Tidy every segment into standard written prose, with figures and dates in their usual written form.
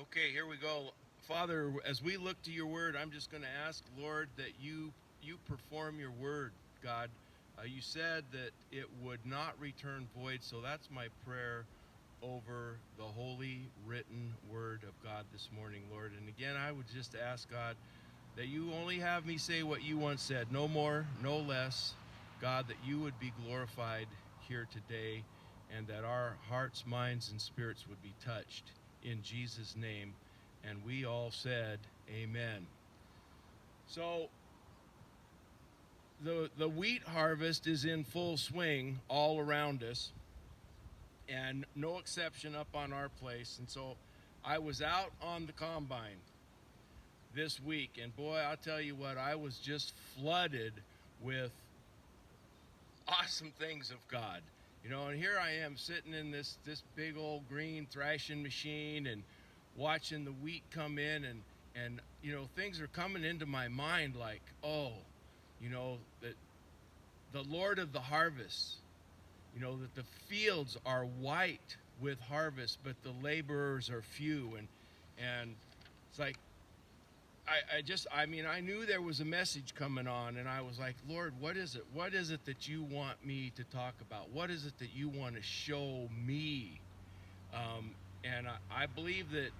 Okay, here we go. Father, as we look to your word, I'm just going to ask, Lord, that you perform your word, God. You said that it would not return void, so that's my prayer over the holy written word of God this morning, Lord. And again, I would just ask, God, that you only have me say what you once said, no more, no less. God, that you would be glorified here today, and that our hearts, minds, and spirits would be touched in Jesus' name. And we all said, Amen. So the wheat harvest is in full swing all around us, and no exception up on our place. And so I was out on the combine this week, and boy, I'll tell you what, I was just flooded with awesome things of God. And here I am sitting in this big old green thrashing machine and watching the wheat come in, and things are coming into my mind like, that the Lord of the harvest, that the fields are white with harvest, but the laborers are few, and it's like I knew there was a message coming on, and I was like, Lord, what is it? What is it that you want me to talk about? What is it that you want to show me? And I believe that,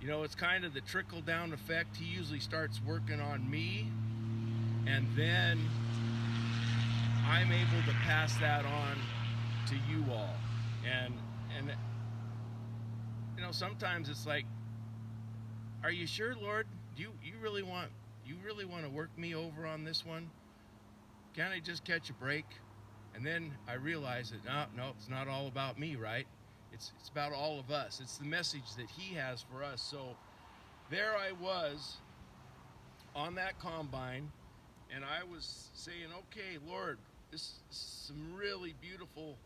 it's kind of the trickle down effect. He usually starts working on me, and then I'm able to pass that on to you all. And sometimes it's like, are you sure, Lord? Do you really want to work me over on this one? Can't I just catch a break? And then I realize that no, it's not all about me, right? It's about all of us. It's the message that he has for us. So there I was on that combine, and I was saying, okay, Lord, this is some really beautiful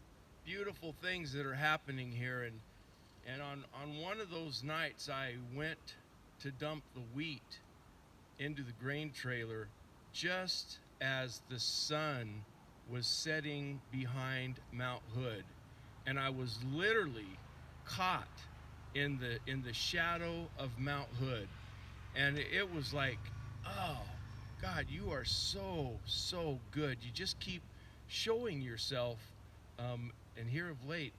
things that are happening here. And on one of those nights, I went to dump the wheat into the grain trailer just as the sun was setting behind Mount Hood, and I was literally caught in the shadow of Mount Hood. And it was like, oh God, you are so good. You just keep showing yourself, and here of late,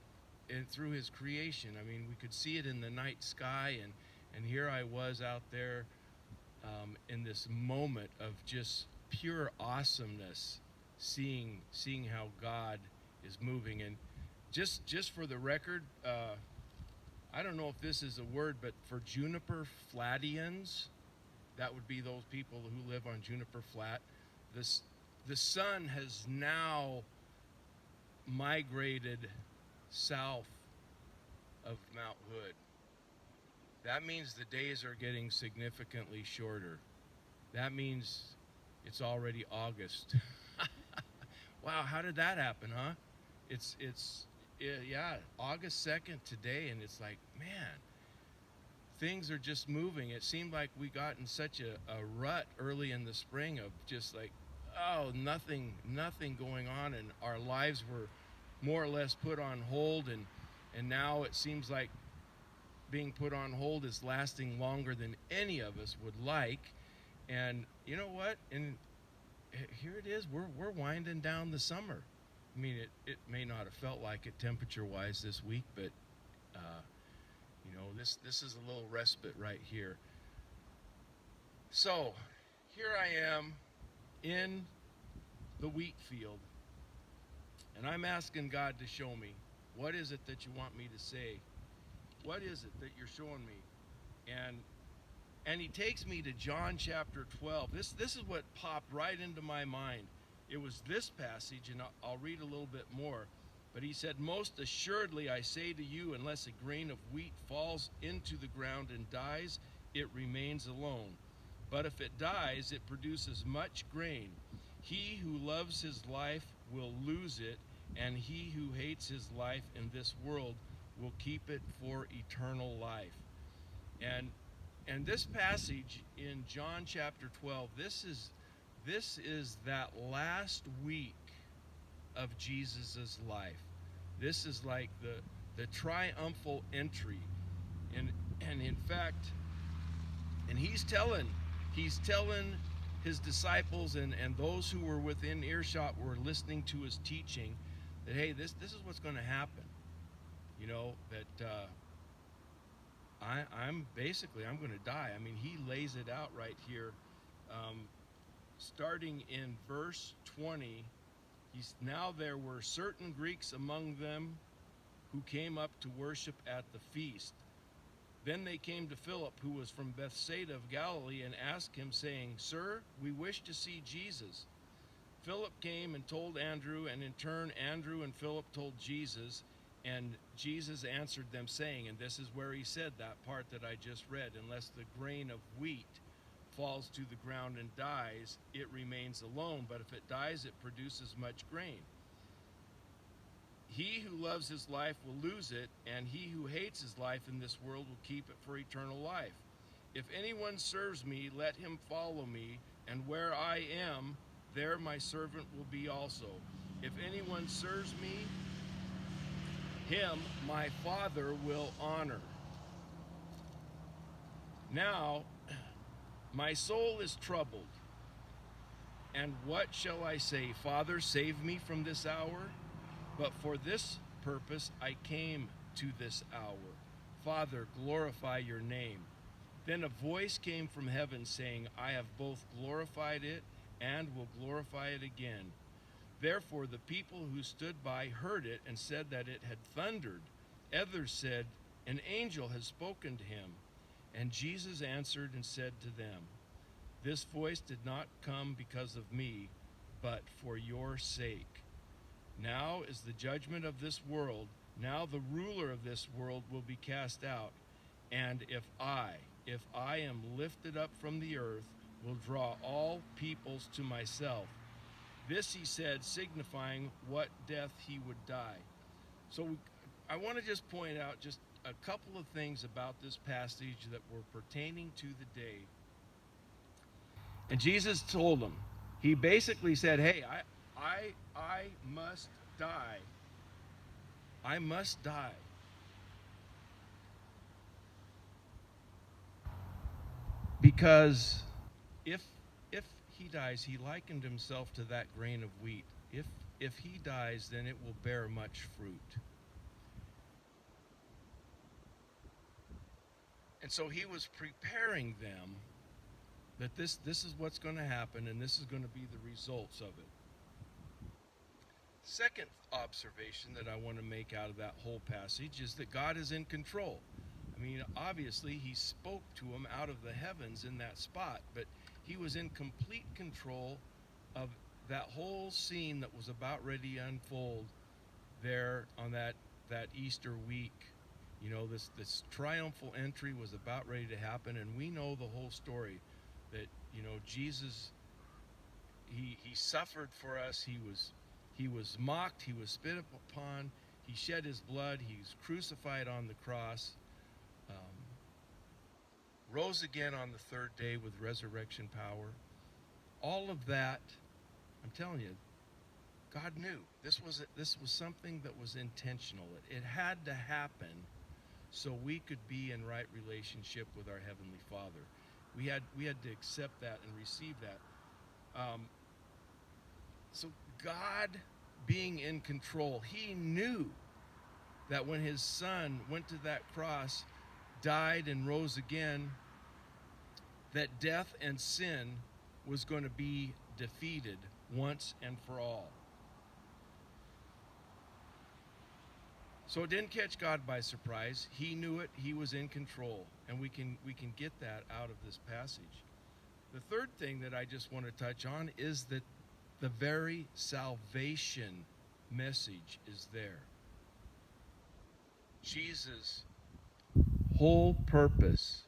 and through his creation. I mean, we could see it in the night sky, and here I was out there, in this moment of just pure awesomeness, seeing how God is moving. And just for the record, I don't know if this is a word, but for juniper flatians, that would be those people who live on Juniper Flat. The sun has now migrated south of Mount Hood. That means the days are getting significantly shorter. That means it's already August. Wow, how did that happen, huh? Yeah, August 2nd today, and it's like, man, things are just moving. It seemed like we got in such a rut early in the spring of just like, oh, nothing going on, and our lives were more or less put on hold, and now it seems like being put on hold is lasting longer than any of us would like. And you know what? And here it is. We're winding down the summer. I mean, it may not have felt like it temperature-wise this week, but uh, this is a little respite right here. So here I am in the wheat field, and I'm asking God to show me, what is it that you want me to say? What is it that you're showing me? And he takes me to John chapter 12. This is what popped right into my mind. It was this passage, and I'll read a little bit more. But he said, most assuredly I say to you, unless a grain of wheat falls into the ground and dies, it remains alone. But if it dies, it produces much grain. He who loves his life will lose it, and he who hates his life in this world will keep it for eternal life. And this passage in John chapter 12, this is that last week of Jesus's life. This is like the triumphal entry. And And in fact, and he's telling his disciples and those who were within earshot were listening to his teaching that, hey, this is what's going to happen. You know, that I'm going to die. I mean, he lays it out right here. Starting in verse 20, now there were certain Greeks among them who came up to worship at the feast. Then they came to Philip, who was from Bethsaida of Galilee, and asked him, saying, Sir, we wish to see Jesus. Philip came and told Andrew, and in turn Andrew and Philip told Jesus, and Jesus answered them, saying, and this is where he said that part that I just read, unless the grain of wheat falls to the ground and dies, it remains alone, but if it dies, it produces much grain. He who loves his life will lose it, and he who hates his life in this world will keep it for eternal life. If anyone serves me, let him follow me, and where I am, there my servant will be also. If anyone serves me, him my Father will honor. Now, my soul is troubled, and what shall I say? Father, save me from this hour? But for this purpose I came to this hour. Father, glorify your name. Then a voice came from heaven saying, I have both glorified it and will glorify it again. Therefore the people who stood by heard it and said that it had thundered. Others said, an angel has spoken to him. And Jesus answered and said to them, this voice did not come because of me, but for your sake. Now is the judgment of this world. Now the ruler of this world will be cast out. And if I am lifted up from the earth, will draw all peoples to myself. This he said, signifying what death he would die. So I want to just point out just a couple of things about this passage that were pertaining to the day. And Jesus told them, he basically said, hey, I must die. I must die. Because if he dies, he likened himself to that grain of wheat. If he dies, then it will bear much fruit. And so he was preparing them that this is what's going to happen, and this is going to be the results of it. Second observation that I want to make out of that whole passage is that God is in control. I mean, obviously, he spoke to him out of the heavens in that spot, but he was in complete control of that whole scene that was about ready to unfold there on that Easter week. You know, this triumphal entry was about ready to happen, and we know the whole story that, you know, Jesus, he suffered for us. He was mocked, he was spit upon, he shed his blood, he was crucified on the cross, rose again on the third day with resurrection power. All of that, I'm telling you, God knew. This was something that was intentional. It had to happen so we could be in right relationship with our Heavenly Father. We had to accept that and receive that. So God, being in control, he knew that when his son went to that cross, died and rose again, that death and sin was going to be defeated once and for all. So it didn't catch God by surprise. He knew it. He was in control, and we can get that out of this passage. The third thing that I just want to touch on is that the very salvation message is there. Jesus' whole purpose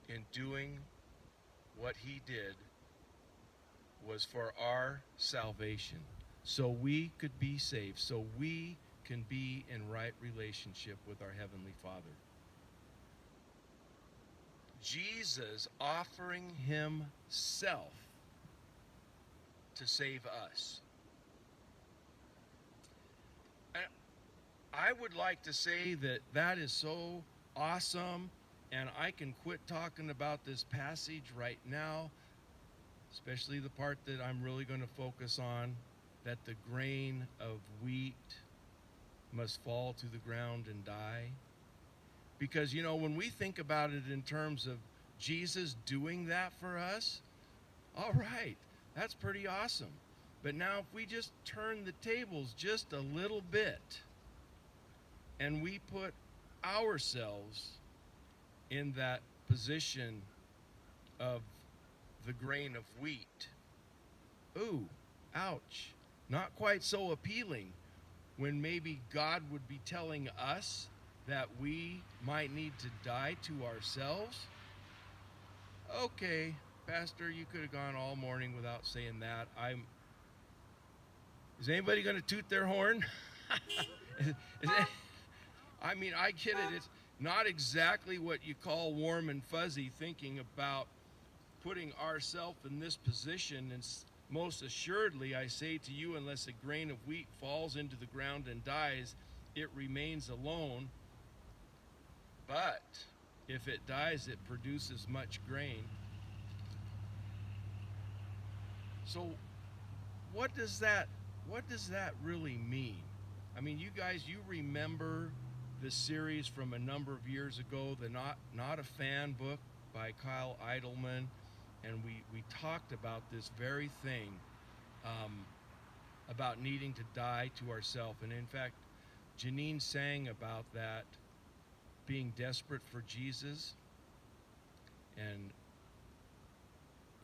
in doing what he did was for our salvation, so we could be saved, so we can be in right relationship with our Heavenly Father. Jesus offering himself to save us. And I would like to say that is so awesome And I can quit talking about this passage right now, especially the part that I'm really going to focus on, that the grain of wheat must fall to the ground and die. Because, you know, when we think about it in terms of Jesus doing that for us, all right, that's pretty awesome. But now if we just turn the tables just a little bit and we put ourselves in that position of the grain of wheat, ooh, ouch, not quite so appealing when maybe God would be telling us that we might need to die to ourselves. Okay, Pastor, you could have gone all morning without saying that. Is anybody going to toot their horn? I mean, I get it. It's not exactly what you call warm and fuzzy, thinking about putting ourselves in this position. And most assuredly, I say to you, unless a grain of wheat falls into the ground and dies, it remains alone. But if it dies, it produces much grain. So what does that really mean? I mean, you guys, you remember the series from a number of years ago, the Not a Fan book by Kyle Idleman, and we talked about this very thing, about needing to die to ourselves. And in fact, Janine sang about that, being desperate for Jesus, and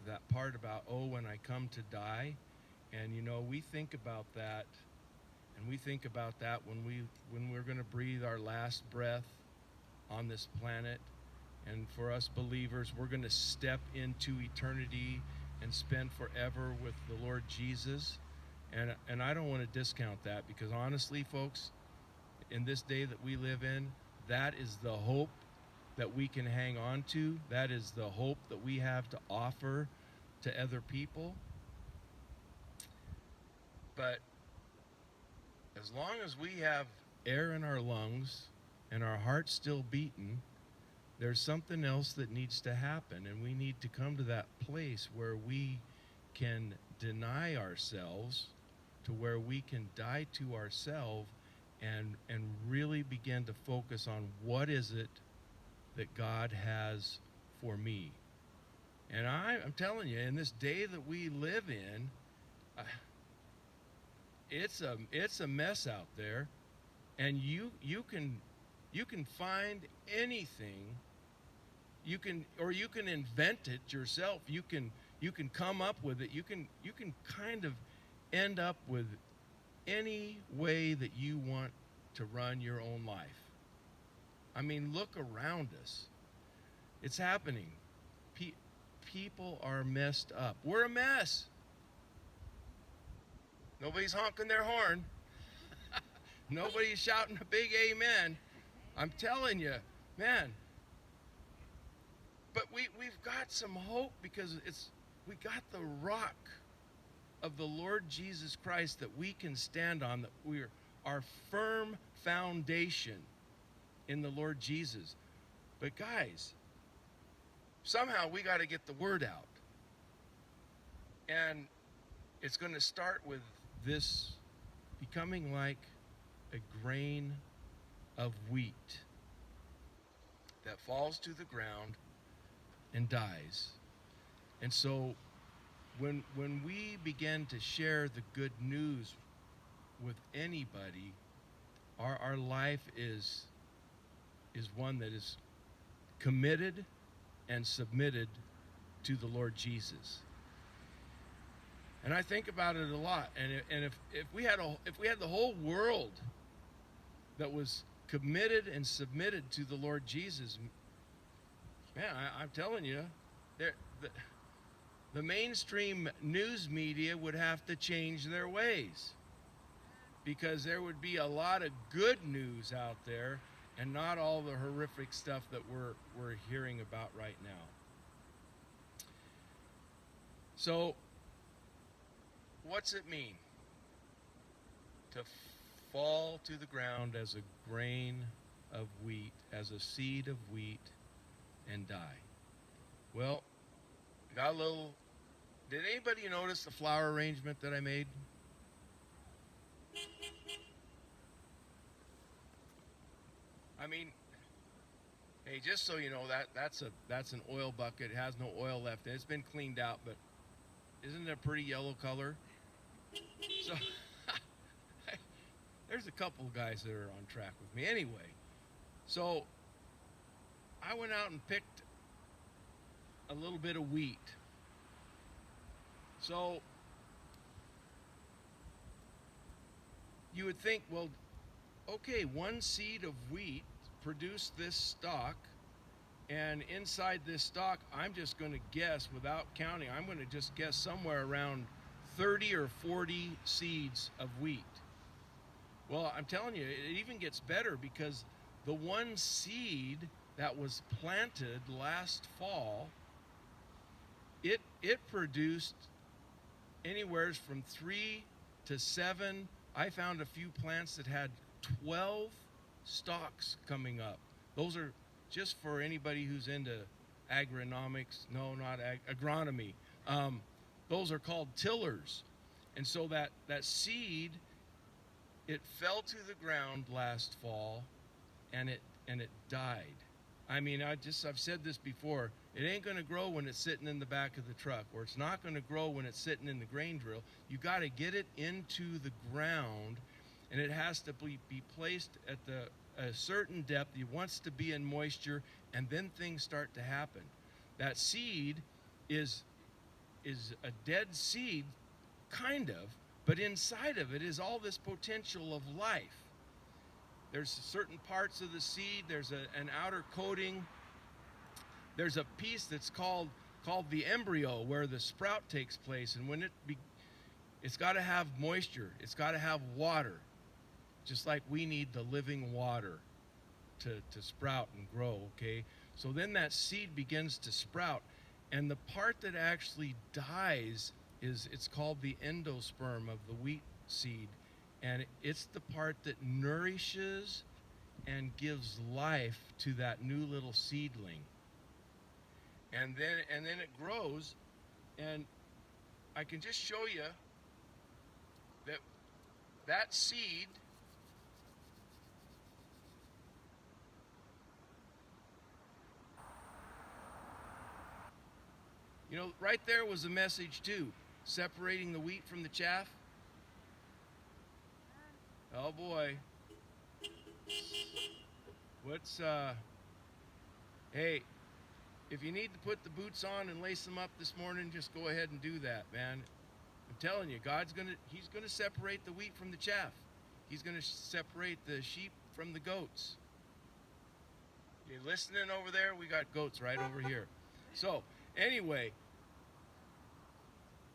that part about, oh, when I come to die. And you know, we think about that, and we think about that when we're going to breathe our last breath on this planet. And for us believers, we're going to step into eternity and spend forever with the Lord Jesus. And I don't want to discount that, because honestly, folks, in this day that we live in, that is the hope that we can hang on to. That is the hope that we have to offer to other people. But as long as we have air in our lungs and our heart's still beating, there's something else that needs to happen, and we need to come to that place where we can deny ourselves, to where we can die to ourselves, and really begin to focus on what is it that God has for me. And I'm telling you, in this day that we live in, it's a mess out there, and you can find anything. You can invent it yourself. You can come up with it. You can kind of end up with any way that you want to run your own life. I mean, look around us. It's happening. People are messed up. We're a mess. Nobody's honking their horn. Nobody's shouting a big amen. I'm telling you, man. But we've got some hope, because we got the rock of the Lord Jesus Christ that we can stand on, that we're our firm foundation in the Lord Jesus. But guys, somehow we got to get the word out. And it's going to start with this becoming like a grain of wheat that falls to the ground and dies. And so when we begin to share the good news with anybody, our life is one that is committed and submitted to the Lord Jesus. And I think about it a lot. And if we had the whole world that was committed and submitted to the Lord Jesus, man, I'm telling you, the mainstream news media would have to change their ways, because there would be a lot of good news out there and not all the horrific stuff that we're hearing about right now. So what's it mean to fall to the ground as a grain of wheat, as a seed of wheat and die. Well, got a little. Did anybody notice the flower arrangement that I made? I mean, hey, just so you know, that's an oil bucket. It has no oil left in it. It's been cleaned out, but isn't it a pretty yellow color? So there's a couple guys that are on track with me. Anyway, so I went out and picked a little bit of wheat. So you would think, well, okay, one seed of wheat produced this stalk, and inside this stalk, I'm just going to guess without counting, I'm going to just guess somewhere around 30 or 40 seeds of wheat. Well, I'm telling you, it even gets better, because the one seed that was planted last fall, it produced anywhere from 3 to 7. I found a few plants that had 12 stalks coming up. Those are just for anybody who's into agronomics. No, not agronomy. Those are called tillers. And so that seed, it fell to the ground last fall, and it died. I mean, I've said this before. It ain't going to grow when it's sitting in the back of the truck, or it's not going to grow when it's sitting in the grain drill. You got to get it into the ground, and it has to be placed at a certain depth. It wants to be in moisture, and then things start to happen. That seed is a dead seed, kind of, but inside of it is all this potential of life. There's certain parts of the seed. There's an outer coating. There's a piece that's called the embryo, where the sprout takes place. And when it's got to have moisture. It's got to have water, just like we need the living water to sprout and grow. Okay, so then that seed begins to sprout, and the part that actually dies it's called the endosperm of the wheat seed. And it's the part that nourishes and gives life to that new little seedling. And then it grows, and I can just show you that seed right there was a message too, separating the wheat from the chaff. Oh boy. Hey, if you need to put the boots on and lace them up this morning, just go ahead and do that, man. I'm telling you, he's gonna separate the wheat from the chaff. He's gonna separate the sheep from the goats. You listening over there? We got goats right over here. So, anyway,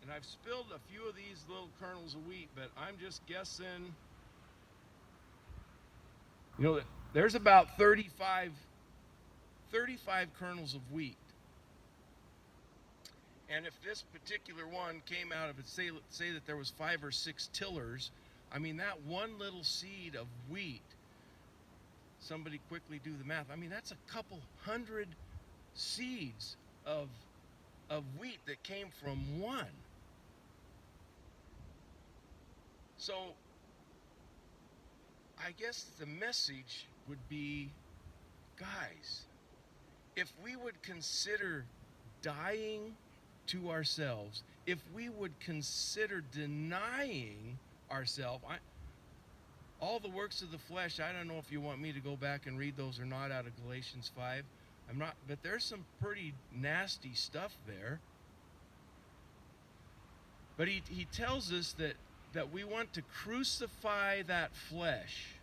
and I've spilled a few of these little kernels of wheat, but I'm just guessing. There's about 35 kernels of wheat. And if this particular one came out of it, say that there was 5 or 6 tillers, I mean, that one little seed of wheat, somebody quickly do the math. I mean, that's a couple hundred seeds of wheat that came from one. So I guess the message would be, guys, if we would consider dying to ourselves, if we would consider denying ourselves, all the works of the flesh, I don't know if you want me to go back and read those or not out of Galatians 5. I'm not, but there's some pretty nasty stuff there. But he tells us that we want to crucify that flesh.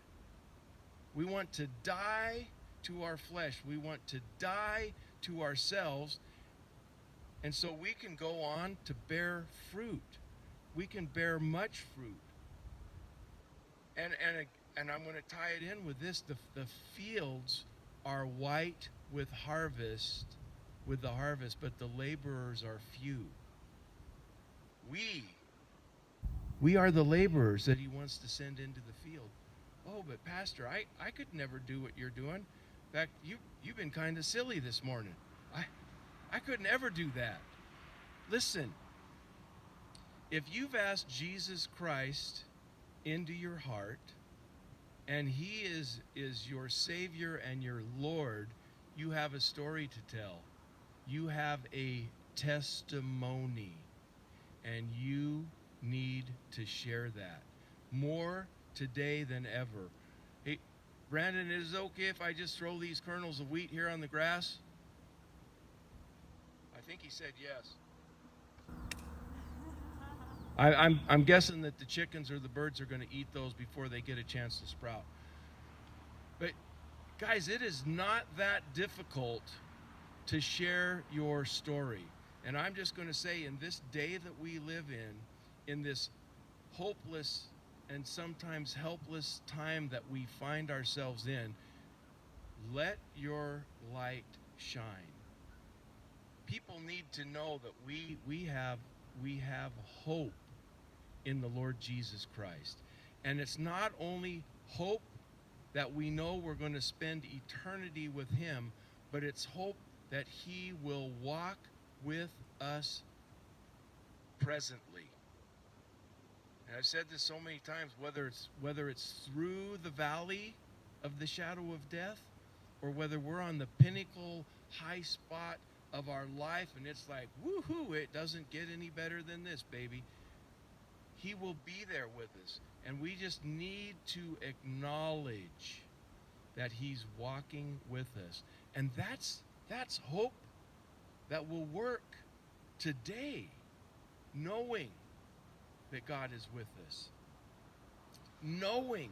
We want to die to our flesh. We want to die to ourselves. And so we can go on to bear fruit. We can bear much fruit. And I'm going to tie it in with this. The fields are white with the harvest, but the laborers are few. We are the laborers that he wants to send into the field. Oh, but Pastor, I could never do what you're doing. In fact, you've been kind of silly this morning. I, I could never do that. Listen, if you've asked Jesus Christ into your heart, and he is your Savior and your Lord, you have a story to tell. You have a testimony, and you need to share that more today than ever. Hey, Brandon, is it okay if I just throw these kernels of wheat here on the grass? I think he said yes. I'm guessing that the chickens or the birds are going to eat those before they get a chance to sprout. But guys, it is not that difficult to share your story. And I'm just going to say, in this day that we live in this hopeless and sometimes helpless time that we find ourselves in, let your light shine. People need to know that we have hope in the Lord Jesus Christ. And it's not only hope that we know we're going to spend eternity with him, but it's hope that he will walk with us presently. And I've said this so many times, whether it's through the valley of the shadow of death, or whether we're on the pinnacle high spot of our life and it's like, woohoo, it doesn't get any better than this, baby. He will be there with us. And we just need to acknowledge that he's walking with us. And that's hope that will work today, knowing that God is with us, knowing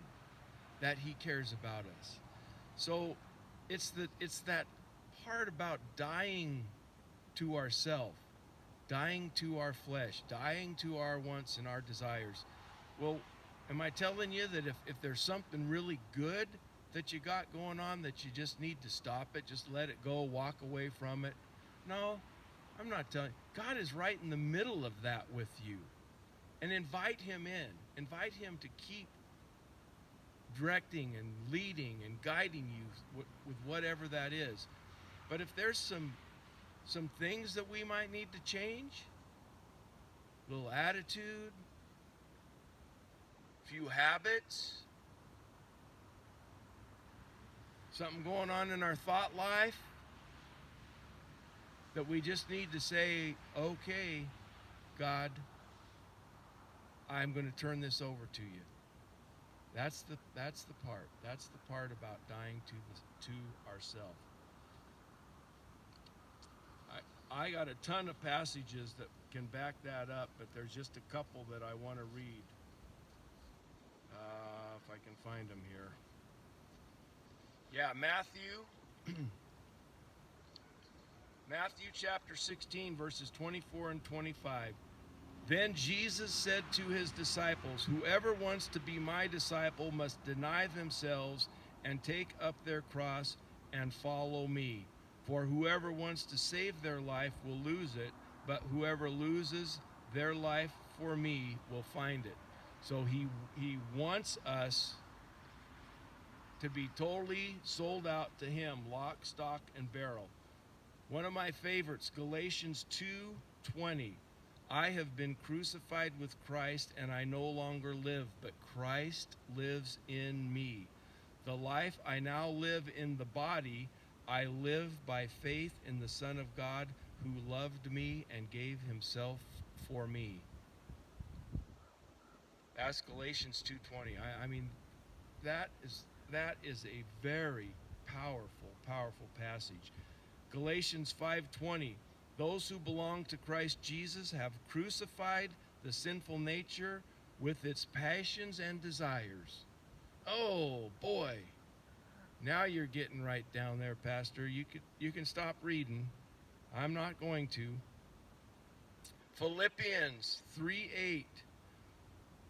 that he cares about us. So it's that part about dying to ourself, dying to our flesh, dying to our wants and our desires. Well, am I telling you that if there's something really good that you got going on that you just need to stop it, just let it go, walk away from it? No, I'm not telling you. God is right in the middle of that with you. And invite him in. Invite him to keep directing and leading and guiding you with whatever that is. But if there's some things that we might need to change, a little attitude, a few habits, something going on in our thought life, that we just need to say, okay, God, I'm going to turn this over to you. That's the part. That's the part about dying to ourselves. I got a ton of passages that can back that up, but there's just a couple that I want to read. If I can find them here. Yeah, Matthew chapter 16, verses 24 and 25. Then Jesus said to his disciples, whoever wants to be my disciple must deny themselves and take up their cross and follow me. For whoever wants to save their life will lose it, but whoever loses their life for me will find it. So he wants us to be totally sold out to him, lock, stock, and barrel. One of my favorites, Galatians 2:20. I have been crucified with Christ, and I no longer live, but Christ lives in me. The life I now live in the body, I live by faith in the Son of God who loved me and gave himself for me. That's Galatians 2:20. I mean, that is a very powerful passage. Galatians 5:20. Those who belong to Christ Jesus have crucified the sinful nature with its passions and desires. Oh boy. Now you're getting right down there, Pastor. You can stop reading. I'm not going to. Philippians 3:8.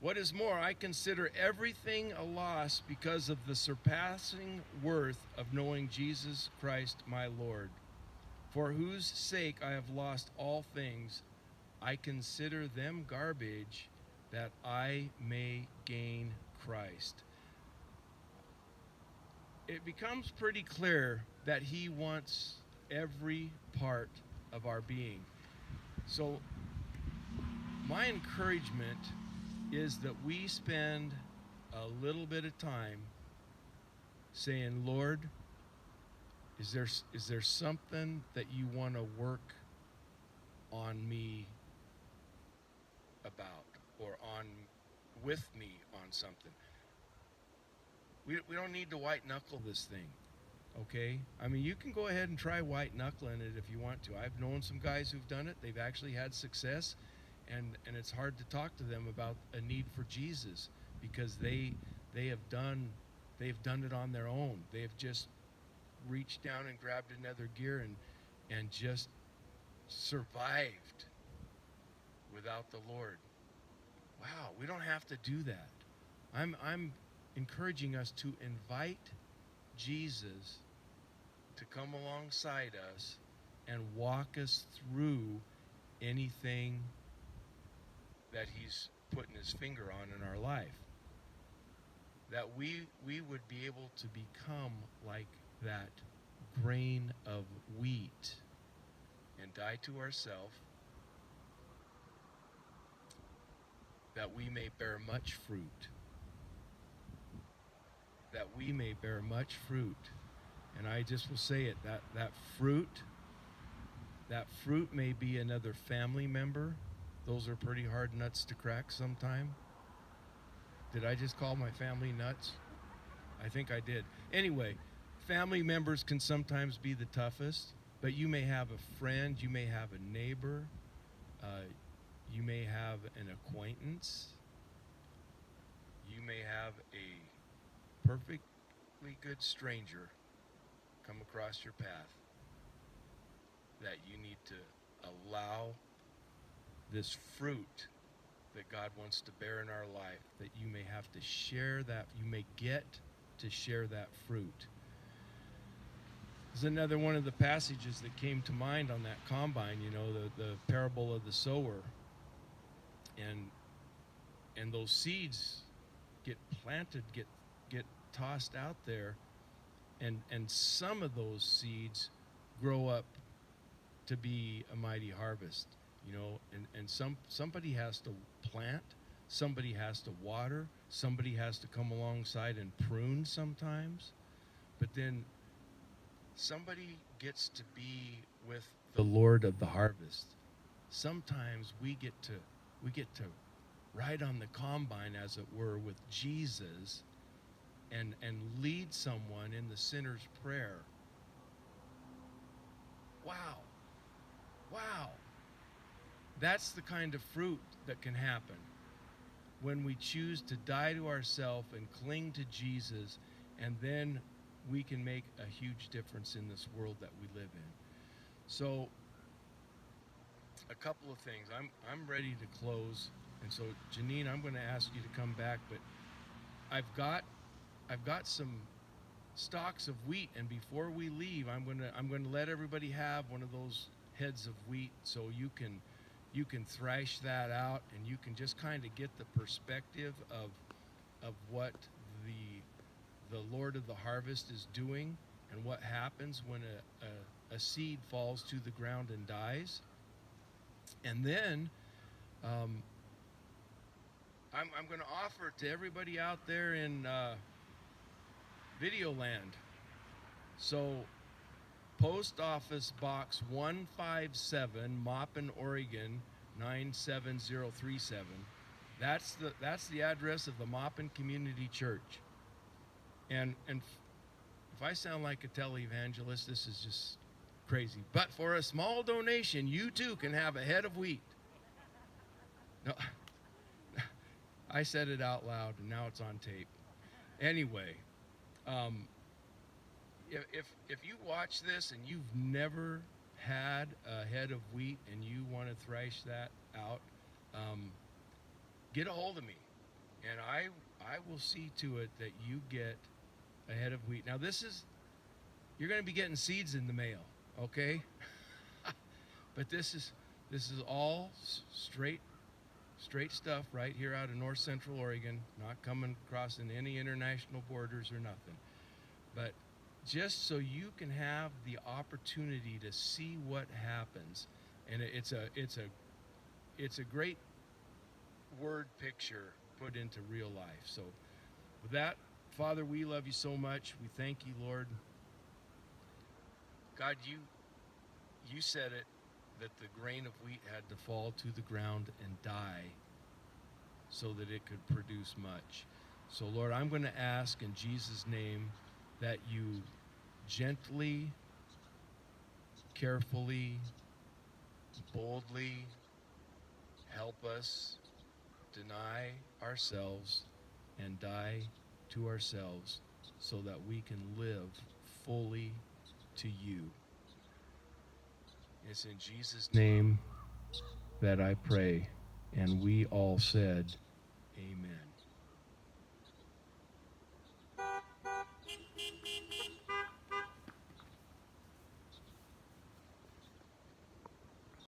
What is more, I consider everything a loss because of the surpassing worth of knowing Jesus Christ my Lord, for whose sake I have lost all things. I consider them garbage that I may gain Christ. It becomes pretty clear that he wants every part of our being. So my encouragement is that we spend a little bit of time saying, Lord, is there something that you want to work on me about, or on with me on something? We don't need to white knuckle this thing, okay? I mean, you can go ahead and try white knuckling it if you want to. I've known some guys who've done it. They've actually had success, and it's hard to talk to them about a need for Jesus, because they've done it on their own. They've just reached down and grabbed another gear and just survived without the Lord. Wow, we don't have to do that. I'm encouraging us to invite Jesus to come alongside us and walk us through anything that he's putting his finger on in our life. That we would be able to become like that grain of wheat and die to ourselves, that we may bear much fruit. That we may bear much fruit. And I just will say it, that fruit may be another family member. Those are pretty hard nuts to crack sometime. Did I just call my family nuts? I think I did. Anyway, family members can sometimes be the toughest, but you may have a friend, you may have a neighbor, you may have an acquaintance, you may have a perfectly good stranger come across your path that you need to allow this fruit that God wants to bear in our life, that you may have to share that, you may get to share that fruit. There's another one of the passages that came to mind on that combine, the parable of the sower. And those seeds get planted, get tossed out there, and some of those seeds grow up to be a mighty harvest. And somebody has to plant, somebody has to water, somebody has to come alongside and prune sometimes, but then somebody gets to be with the Lord of the harvest. Sometimes we get to ride on the combine, as it were, with Jesus and lead someone in the sinner's prayer. Wow. That's the kind of fruit that can happen when we choose to die to ourselves and cling to Jesus, and then we can make a huge difference in this world that we live in. So, a couple of things. I'm ready to close, and so Janine, I'm going to ask you to come back, but I've got some stalks of wheat, and before we leave, I'm going to let everybody have one of those heads of wheat, so you can thrash that out, and you can just kind of get the perspective of what the Lord of the harvest is doing, and what happens when a seed falls to the ground and dies. And then I'm going to offer it to everybody out there in Video Land. So, Post Office Box 157, Maupin, Oregon 97037. That's the address of the Maupin Community Church. And if I sound like a televangelist, this is just crazy. But for a small donation, you too can have a head of wheat. No, I said it out loud, and now it's on tape. Anyway, if you watch this and you've never had a head of wheat and you want to thrash that out, get a hold of me, and I will see to it that you get a head of wheat. Now you're going to be getting seeds in the mail, okay? But this is all straight stuff right here out of North Central Oregon, not coming across in any international borders or nothing. But just so you can have the opportunity to see what happens. And it's a great word picture put into real life. So with that, Father, we love you so much. We thank you, Lord. God, you said it, that the grain of wheat had to fall to the ground and die so that it could produce much. So Lord, I'm going to ask in Jesus' name that you gently, carefully, boldly help us deny ourselves and die to ourselves so that we can live fully to you. It's in Jesus' name that I pray, and we all said, amen.